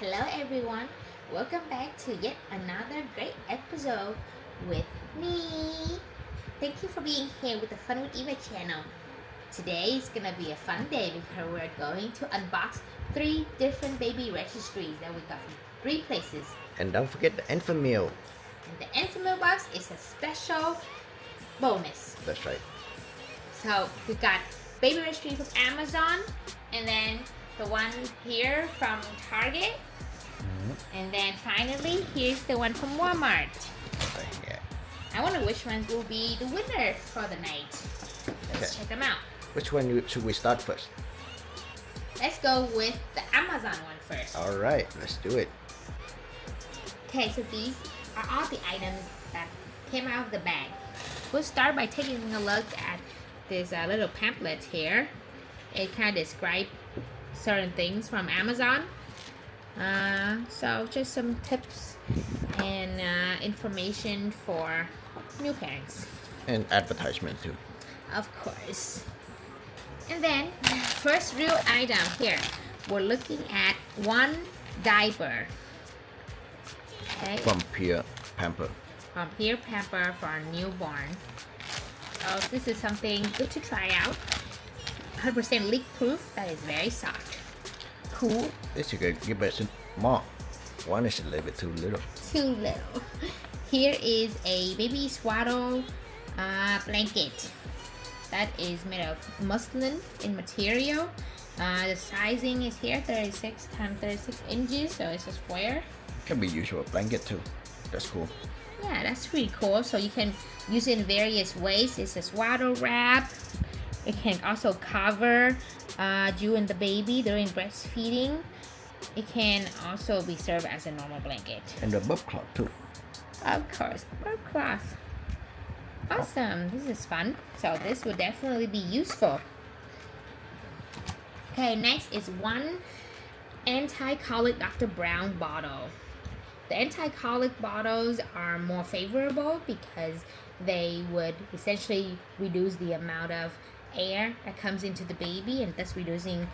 Hello everyone, welcome back to yet another great episode with me. Thank you for being here with the Fun with Eva channel. Today is gonna be a fun day because we're going to unbox 3 different baby registries that we got from 3 places. And don't forget the Enfamil. And the Enfamil box is a special bonus. That's right. So we got baby registry from Amazon, and then the one here from Target. And then finally, here's the one from Walmart. Yeah. I wonder which ones will be the winner for the night. Let's check them out. Which one should we start first? Let's go with the Amazon one first. All right, let's do it. Okay, so these are all the items that came out of the bag. We'll start by taking a look at this little pamphlet here. It kind of describes certain things from Amazon. So just some tips and information for new parents. And advertisement too. Of course. And then, first real item here. We're looking at one diaper. Okay. From Pure Pamper. From Pure Pamper for a newborn. So this is something good to try out. 100% leak proof. That is very soft. Cool. This you can give us more. One is a little bit too little. Too little. Here is a baby swaddle blanket. That is made of muslin in material. The sizing is here 36 times 36 inches, so it's a square. Can be used for a blanket too. That's cool. Yeah, that's pretty cool. So you can use it in various ways. It's a swaddle wrap. It can also cover you and the baby during breastfeeding. It can also be served as a normal blanket. And the bub cloth too. Of course, burp cloth. Awesome, this is fun. So this will definitely be useful. Okay, next is one anti-colic Dr. Brown bottle. The anti-colic bottles are more favorable because they would essentially reduce the amount of air that comes into the baby and thus reducing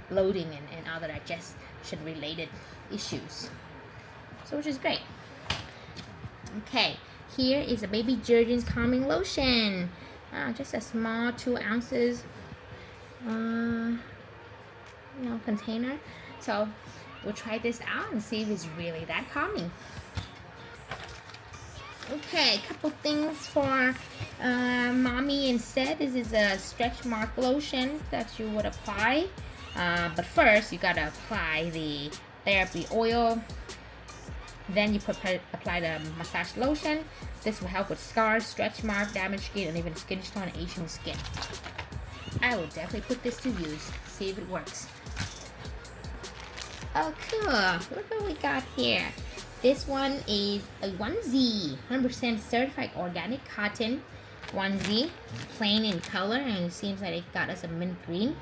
bloating and other digestion related issues. So which is great. Okay, here is a baby Jergens calming lotion. Just a small 2 ounces container. So we'll try this out and see if it's really that calming. Okay, a couple things for mommy instead. This is a stretch mark lotion that you would apply. But first, you gotta apply the therapy oil. Then you apply the massage lotion. This will help with scars, stretch mark, damaged skin, and even skin tone and aging skin. I will definitely put this to use. See if it works. Oh, cool. Look what we got here. This one is a onesie, 100% certified organic cotton onesie, plain in color, and it seems like it got us a mint green.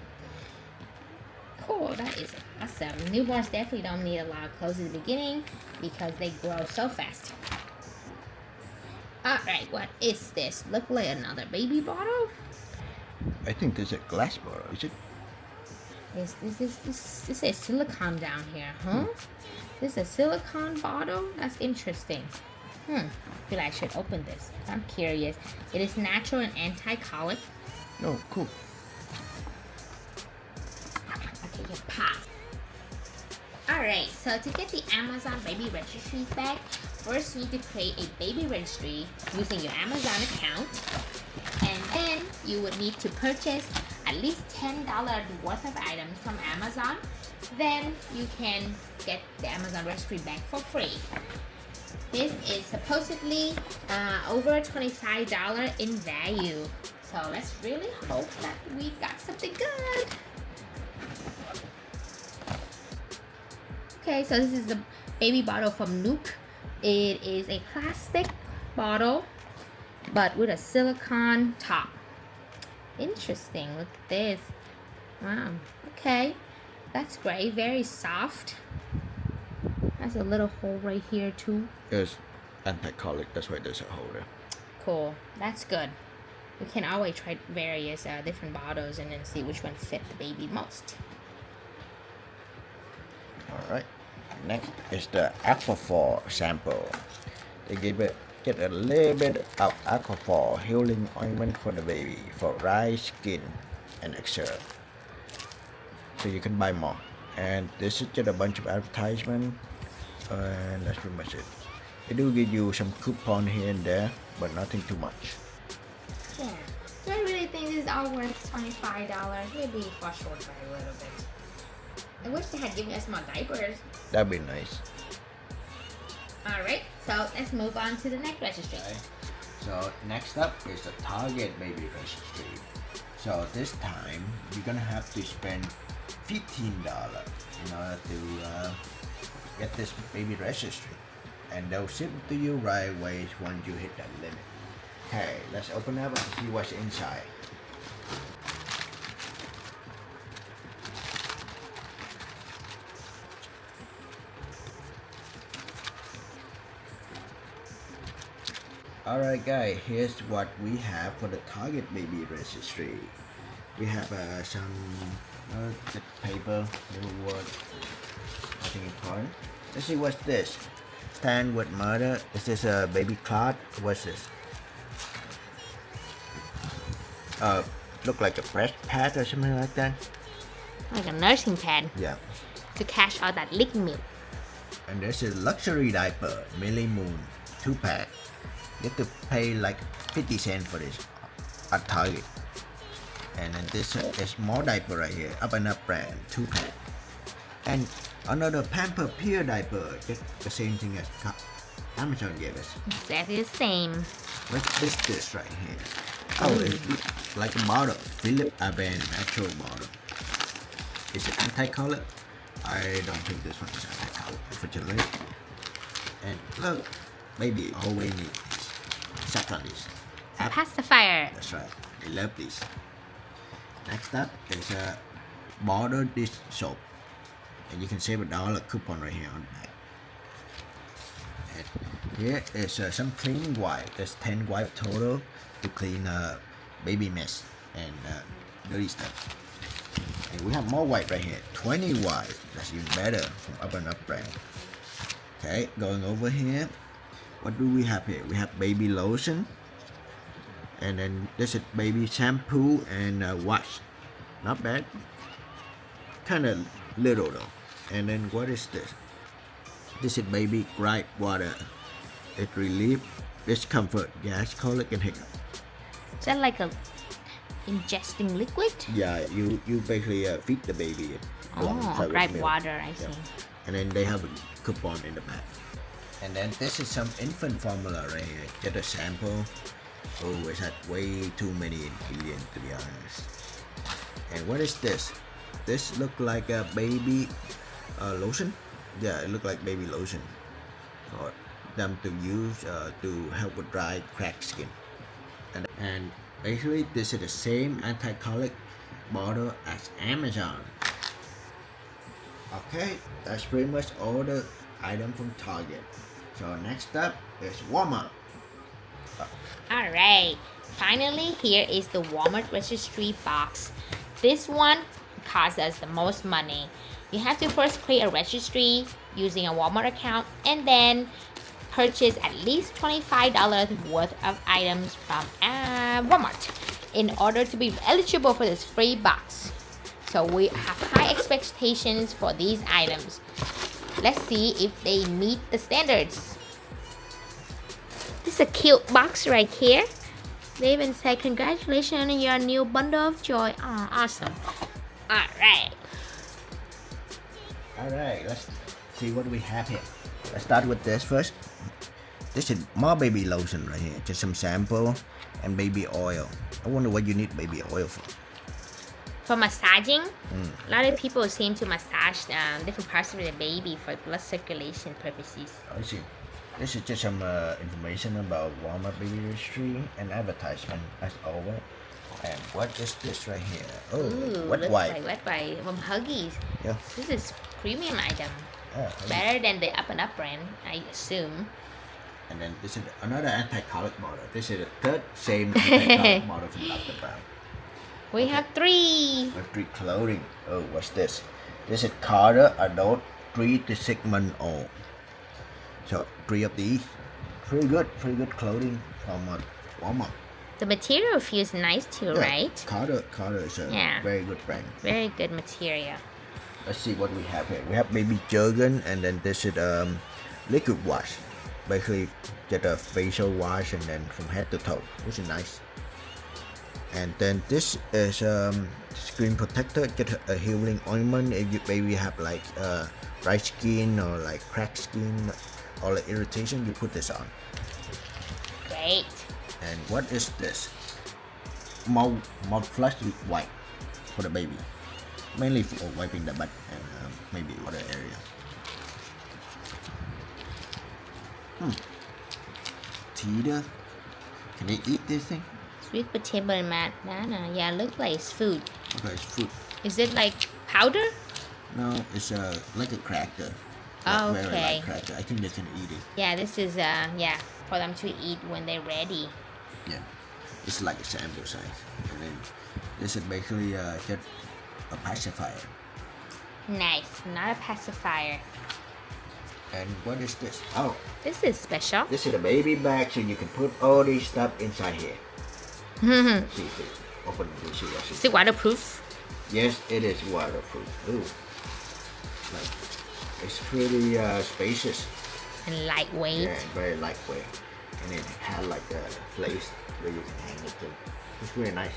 Cool, that is awesome. Newborns definitely don't need a lot of clothes at the beginning because they grow so fast. Alright, what is this? Look like another baby bottle? I think this is a glass bottle, is it? This is silicone down here, huh? This is a silicone bottle? That's interesting. I feel like I should open this. I'm curious. It is natural and anti-colic. Oh, cool. Okay, you pop. Alright, so to get the Amazon baby registry bag, first you need to create a baby registry using your Amazon account. And then you would need to purchase at least $10 worth of items from Amazon. Then you can get the Amazon registry bag for free. This is supposedly over $25 in value. So let's really hope that we got something good. Okay, so this is the baby bottle from Nuke. It is a plastic bottle, but with a silicone top. Interesting, look at this. Wow, okay. That's great, very soft. Has a little hole right here too. It's anti-colic, that's why there's a hole there. Cool, that's good. We can always try various different bottles and then see which one fit the baby most. All right. next is the Aquaphor sample. They get a little bit of Aquaphor healing ointment for the baby for dry skin and etc. So you can buy more. And this is just a bunch of advertisement, and that's pretty much it. They do give you some coupon here and there, but nothing too much. Yeah. So I really think this is all worth $25. Maybe fall short by a little bit. I wish they had given us more diapers. That'd be nice. Alright, so let's move on to the next registry. Okay. So next up is the Target Baby Registry. So this time you're gonna have to spend $15 in order to get this baby registry, and they'll ship it to you right away once you hit that limit. Okay, let's open up and see what's inside. Alright guys, here's what we have for the Target Baby Registry. We have some paper, paperwork, nothing important. Let's see what's this. Stand with mother. Is this a baby card? What's this? Look like a breast pad or something like that. Like a nursing pad Yeah. to catch all that liquid milk. And there's a luxury diaper, Millie Moon, 2-pack. You have to pay like 50 cents for this at Target. And then this is more diaper right here, Up and Up brand, 2-pack. And another Pamper Pure diaper, just the same thing as Amazon gave us. Exactly the same. What is this right here? Oh, it's like a bottle, Philip Aben natural bottle. Is it anti-color? I don't think this one is anti-color, unfortunately. And look, baby, all we need is suck on this. It's a pacifier. That's right, I love this. Next up is a bottle dish soap, and you can save $1 coupon right here on the back. And here is some cleaning wipe. There's 10 wipe total to clean baby mess and dirty stuff. And we have more wipe right here, 20 wipe. That's even better from Up and Up brand. Okay, going over here, what do we have here? We have baby lotion. And then this is baby shampoo and wash. Not bad. Kind of little though. And then what is this? This is baby gripe water. It relieves discomfort, gas, colic, and hiccup. Is that like a ingesting liquid? Yeah, you basically feed the baby it alongside with gripe milk. water, I see. Yeah. And then they have a coupon in the back. And then this is some infant formula right here. Get a sample. Oh, it's had way too many ingredients to be honest. And what is this? This look like a baby lotion. Yeah, it look like baby lotion for them to use to help with dry, cracked skin. And basically, this is the same anti-colic bottle as Amazon. Okay, that's pretty much all the items from Target. So next up is Walmart. Alright, finally here is the Walmart registry box. This one costs us the most money. You have to first create a registry using a Walmart account and then purchase at least $25 worth of items from Walmart in order to be eligible for this free box. So we have high expectations for these items. Let's see if they meet the standards. This is a cute box right here. They even say congratulations on your new bundle of joy. Oh, awesome. Alright. Alright, let's see what we have here. Let's start with this first. This is more baby lotion right here. Just some sample and baby oil. I wonder what you need baby oil for. For massaging, a lot of people seem to massage different parts of the baby for blood circulation purposes. I see. This is just some information about Walmart Baby Registry and advertisement as always. And what is this right here? Oh, Ooh, wet looks wipe. like wet wipe from Huggies. Yeah. This is premium item. Yeah, Better than the Up and Up brand, I assume. and then this is another anti-colic bottle. This is the third same anti-colic bottle from Dr. Brown. We have 3. Luxury clothing. Oh, what's this? This is Carter Adult 3 to 6 months old. So 3 of these, pretty good clothing from Walmart. The material feels nice too, Yeah, right? Carter is a Yeah. very good brand. Very good material. Let's see what we have here. We have baby Jergen, and then this is liquid wash. Basically, get a facial wash and then from head to toe, which is nice. And then this is screen protector. Get a healing ointment if you maybe have like dry skin or like cracked skin or like irritation. You put this on. Great. And what is this? Mouth flush with wipe for the baby, mainly for wiping the butt and maybe other area. Teeter, can they eat this thing? Sweet potato mat. Yeah, look like it's food. Okay, it's fruit. Is it like powder? No, it's like a cracker. Oh, Very okay. light cracker. I think they can eat it. Yeah, this is yeah, for them to eat when they're ready. Yeah, it's like a sample size. And then this is basically just a pacifier. Nice, not a pacifier. And what is this? Oh, This is special. this is a baby bag, so you can put all this stuff inside here. Is See if it open. We see what it waterproof? Yes, it is waterproof. Ooh, like it's pretty spacious. And lightweight. Yeah, very lightweight, and it has like a place where you can hang it too. It's really nice.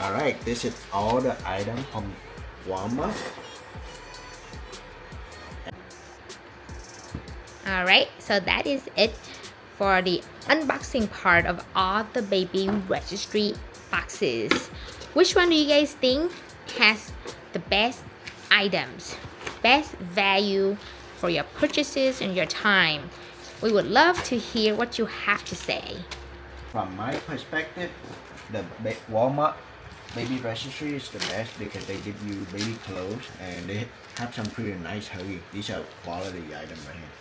All right, this is all the items from Walmart. Alright, so that is it for the unboxing part of all the baby registry boxes. Which one do you guys think has the best items, best value for your purchases and your time? We would love to hear what you have to say. From my perspective, the Walmart baby registry is the best because they give you baby clothes and they have some pretty nice hoodies. These are quality items right here.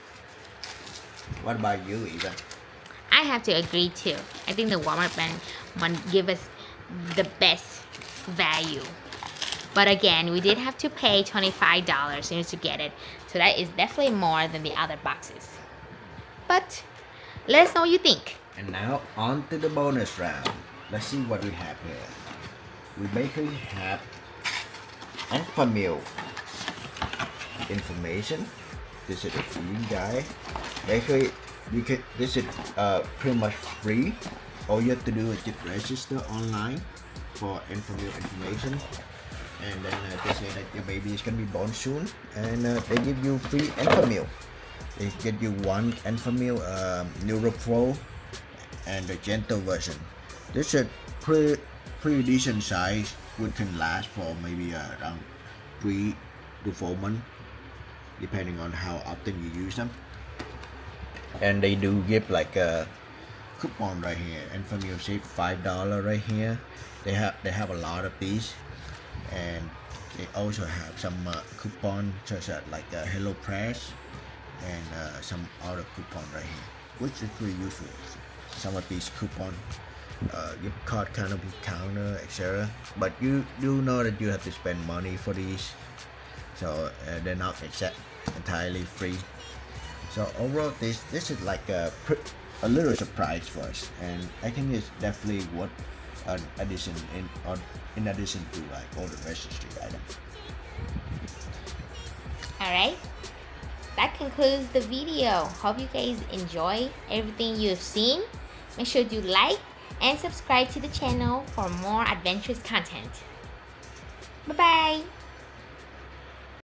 What about you, Eva? I have to agree too. I think the Walmart brand one give us the best value. But again, we did have to pay $25 in order to get it. So that is definitely more than the other boxes. But let us know what you think. And now on to the bonus round. Let's see what we have here. We basically have Enfamil information. This is a free guide. Basically, this is pretty much free. All you have to do is just register online for Enfamil information, and then they say that your baby is gonna be born soon, and they give you free Enfamil. They get you one Enfamil Neuropro and the gentle version. This is pretty decent size, which can last for maybe around 3 to 4 months, depending on how often you use them. And they do give like a coupon right here. Enfamil save $5 right here. They have a lot of these, and they also have some coupon such as like Hello Press and some other coupon right here, which is pretty useful. Some of these coupon gift card kind of counter, etc. But you do know that you have to spend money for these, so they're not entirely free. So overall, this is like a little surprise for us, and I think it's definitely worth an addition in addition to like all the registry items. Alright, that concludes the video. Hope you guys enjoy everything you've seen. Make sure to like and subscribe to the channel for more adventurous content. Bye bye.